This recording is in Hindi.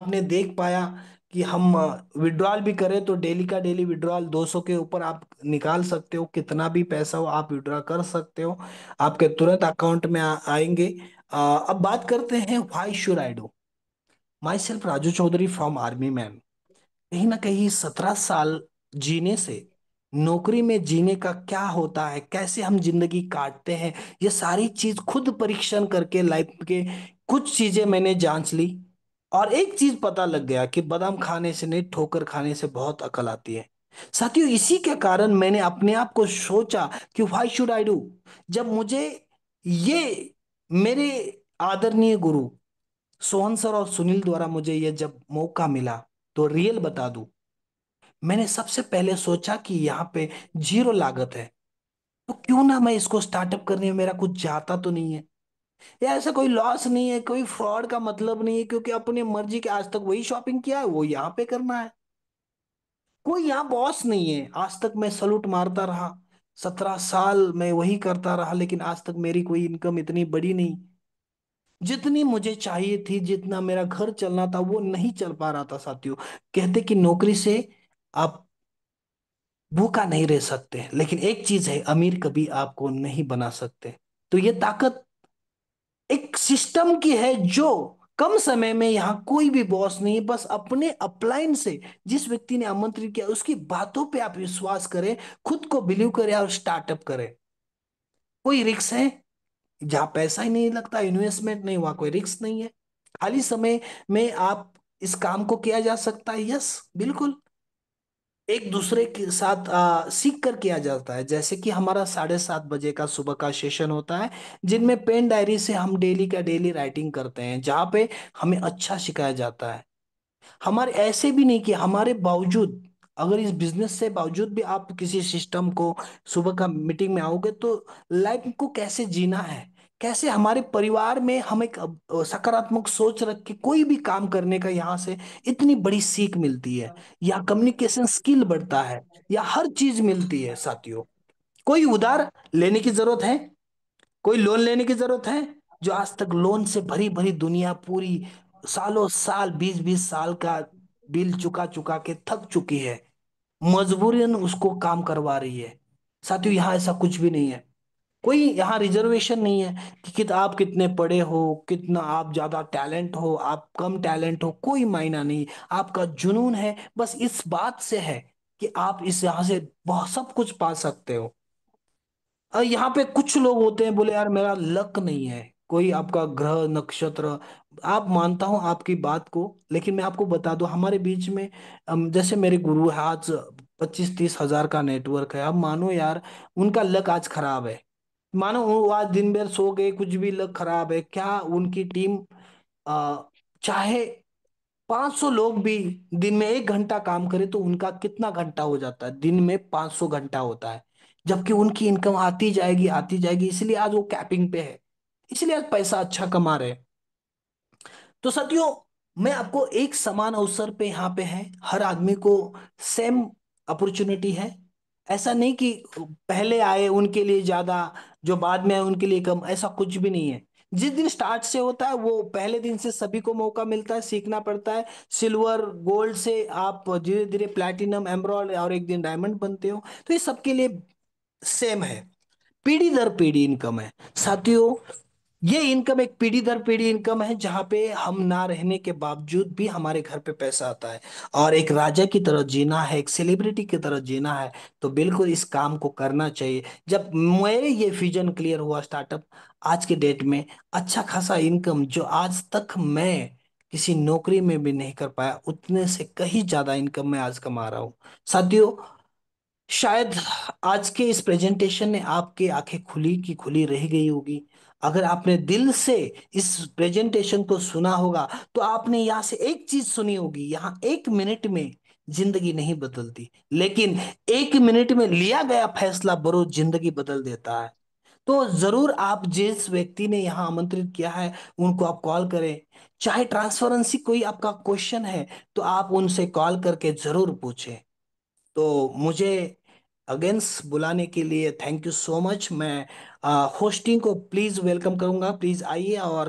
आपने देख पाया कि हम विड्रॉल भी करें तो डेली का डेली विड्रॉल 200 के ऊपर आप निकाल सकते हो, कितना भी पैसा हो आप विड्रॉ कर सकते हो, आपके तुरंत अकाउंट में आएंगे। अब बात करते हैं why should I do. My self Raju Chaudhary from army man. कहीं ना कहीं 17 साल जीने से नौकरी में जीने का क्या होता है, कैसे हम जिंदगी काटते हैं, ये सारी चीज खुद परीक्षण करके लाइफ के कुछ चीजें मैंने जांच ली। और एक चीज पता लग गया कि बादाम खाने से नहीं, ठोकर खाने से बहुत अकल आती है। साथियों, इसी के कारण मैंने अपने आप को सोचा कि व्हाई शुड आई डू। जब मुझे ये मेरे आदरणीय गुरु सोहन सर और सुनील द्वारा मुझे ये जब मौका मिला, तो रियल बता दूं, मैंने सबसे पहले सोचा कि यहाँ पे जीरो लागत है, तो क्यों ना मैं इसको स्टार्टअप करने में, मेरा कुछ जाता तो नहीं है, या ऐसा कोई लॉस नहीं है, कोई फ्रॉड का मतलब नहीं है, क्योंकि अपनी मर्जी के आज तक वही शॉपिंग किया है वो यहाँ पे करना है। कोई यहाँ बॉस नहीं है, आज तक मैं सलूट मारता रहा, 17 साल मैं वही करता रहा, लेकिन आज तक मेरी कोई इनकम इतनी बड़ी नहीं जितनी मुझे चाहिए थी, जितना मेरा घर चलना था वो नहीं चल पा रहा था। साथियों, कहते कि नौकरी से आप भूखा नहीं रह सकते, लेकिन एक चीज है, अमीर कभी आपको नहीं बना सकते। तो ये ताकत एक सिस्टम की है, जो कम समय में यहाँ कोई भी बॉस नहीं, बस अपने अपलाइन से जिस व्यक्ति ने आमंत्रित किया उसकी बातों पे आप विश्वास करें, खुद को बिलीव करें और स्टार्टअप करें। कोई रिस्क है जहाँ पैसा ही नहीं लगता, इन्वेस्टमेंट नहीं, वहां कोई रिस्क नहीं है। खाली समय में आप इस काम को किया जा सकता है, यस बिल्कुल। एक दूसरे के साथ सीख कर किया जाता है, जैसे कि हमारा 7:30 बजे का सुबह का सेशन होता है, जिनमें पेन डायरी से हम डेली का डेली राइटिंग करते हैं, जहाँ पे हमें अच्छा सिखाया जाता है। हमारे ऐसे भी नहीं कि हमारे बावजूद, अगर इस बिजनेस से बावजूद भी आप किसी सिस्टम को सुबह का मीटिंग में आओगे, तो लाइफ को कैसे जीना है, कैसे हमारे परिवार में हम एक सकारात्मक सोच रख के कोई भी काम करने का यहाँ से इतनी बड़ी सीख मिलती है, या कम्युनिकेशन स्किल बढ़ता है, या हर चीज मिलती है। साथियों, कोई उधार लेने की जरूरत है, कोई लोन लेने की जरूरत है? जो आज तक लोन से भरी भरी दुनिया पूरी सालों साल 20-20 साल का बिल चुका चुका के थक चुकी है, मजबूरन उसको काम करवा रही है। साथियों, यहाँ ऐसा कुछ भी नहीं है। कोई यहाँ रिजर्वेशन नहीं है कि आप कितने पढ़े हो, कितना आप ज्यादा टैलेंट हो, आप कम टैलेंट हो, कोई मायना नहीं। आपका जुनून है, बस इस बात से है कि आप इस यहाँ से बहुत सब कुछ पा सकते हो। यहाँ पे कुछ लोग होते हैं बोले यार मेरा लक नहीं है, कोई आपका ग्रह नक्षत्र, आप मानता हूं आपकी बात को, लेकिन मैं आपको बता दूं हमारे बीच में जैसे मेरे गुरु है, आज 25-30 हजार का नेटवर्क है। अब मानो यार उनका लक आज खराब है, मानो वो आज दिन भर सो गए, कुछ भी लक खराब है क्या, उनकी टीम आ, चाहे 500 लोग भी दिन में 1 घंटा काम करे तो उनका कितना घंटा हो जाता है, दिन में 500 घंटा होता है, जबकि उनकी इनकम आती जाएगी, इसलिए आज वो कैपिंग पे है, इसलिए आज पैसा अच्छा कमा रहे हैं। तो साथियों, मैं आपको एक समान अवसर पे यहाँ पे है, हर आदमी को सेम अपॉर्चुनिटी है। ऐसा नहीं कि पहले आए उनके लिए ज्यादा, जो बाद में आए उनके लिए कम, ऐसा कुछ भी नहीं है। जिस दिन स्टार्ट से होता है वो पहले दिन से सभी को मौका मिलता है, सीखना पड़ता है। सिल्वर गोल्ड से आप धीरे धीरे प्लैटिनम एमराल्ड और एक दिन डायमंड बनते हो, तो ये सबके लिए सेम है, पीढ़ी दर पीढ़ी इनकम है। साथियों, ये इनकम एक पीढ़ी दर पीढ़ी इनकम है, जहां पे हम ना रहने के बावजूद भी हमारे घर पे पैसा आता है, और एक राजा की तरह जीना है, एक सेलिब्रिटी की तरह जीना है, तो बिल्कुल इस काम को करना चाहिए। जब मेरे ये विजन क्लियर हुआ स्टार्टअप, आज के डेट में अच्छा खासा इनकम, जो आज तक मैं किसी नौकरी में भी नहीं कर पाया, उतने से कहीं ज्यादा इनकम मैं आज कमा रहा हूँ। साथियों, शायद आज के इस प्रेजेंटेशन ने आपकी आंखें खुली की खुली रह गई होगी। अगर आपने दिल से इस प्रेजेंटेशन को सुना होगा, तो आपने यहाँ से एक चीज सुनी होगी, यहाँ 1 मिनट में जिंदगी नहीं बदलती, लेकिन 1 मिनट में लिया गया फैसला बरोज जिंदगी बदल देता है। तो जरूर आप जिस व्यक्ति ने यहाँ आमंत्रित किया है उनको आप कॉल करें, चाहे ट्रांसफरेंसी कोई आपका क्वेश्चन है तो आप उनसे कॉल करके जरूर पूछें। तो मुझे अगेंस्ट बुलाने के लिए थैंक यू सो मच। मैं होस्टिंग को प्लीज वेलकम करूंगा, प्लीज आइए और